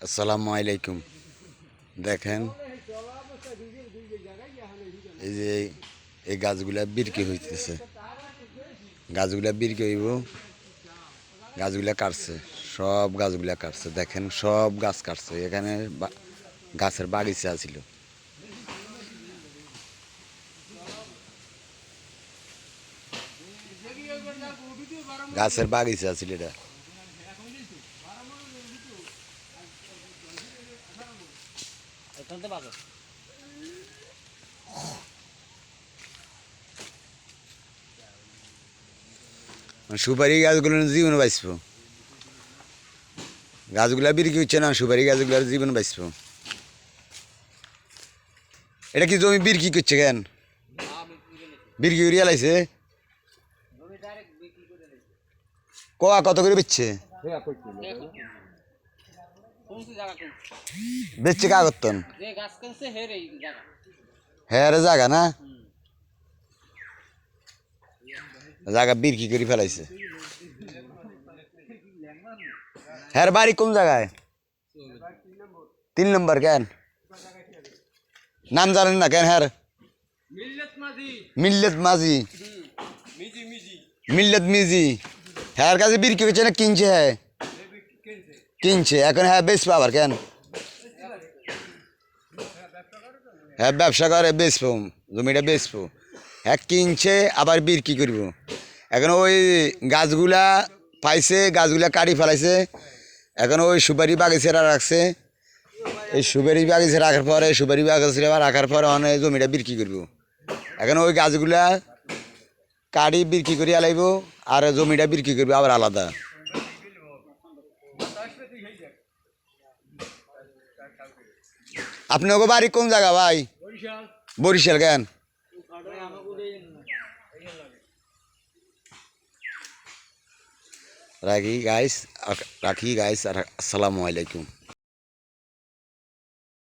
আসসালামু আলাইকুম। দেখেন এই যে এই গাছগুলা বিরকি হইতেছে, গাছগুলা বিরকি হইব, গাছগুলা কাটছে, সব গাছগুলা কাটছে। দেখেন সব গাছ কাটছে। এখানে গাছের বাগিচা ছিল, গাছের বাগিচা ছিল এটা। সুপারি গাছগুলো জীবন বাঁচবো, গাছগুলা বিরকি হচ্ছে না, সুপারি গাছগুলোর জীবন বাঁচবো। এটা কি জমি বিরকি করছে কেন? বিরকি করে এলাইছে। কোয়া কত করে বেচছে? বেচছে কা করতেন? হ্যাঁ রে, জাগা না, জাগা বিরকি করে ফেলাইছে। হ্যাঁ, বাড়ি কোন জায়গায়? 3 নম্বর। কেন নাম জানেন না কেন? হ্যাঁ, মিল্লত মাঝি, মিল্লত মিজি। হ্যাঁ কাছে বিক্রি করছে না কিনছে? হ্যাঁ কিনছে এখন। হ্যাঁ বেচবো আবার কেন? হ্যাঁ ব্যবসা করে, বেচবো, জমিটা বেচবো। হ্যাঁ কিনছে আবার বিক্রি করবো। এখন ওই গাছগুলা পাইছে, গাছগুলা কাটি ফেলাইছে। এখন ওই সুপারি বাগিচারা রাখছে। এই সুপারি বাগিচা রাখার পরে, সুপারি বাগিচা রাখার পরে অনেক জমিটা বিক্রি করবো। এখন ওই গাছগুলা কাটি বিক্রি করে আলাইব, আর জমিটা বিক্রি করবো আবার আলাদা। আপনাকে বাড়ি কোন জায়গা ভাই? বরিশাল। কেন রাখি গাইস, রাখি গাইস। আর আসসালামু আলাইকুম।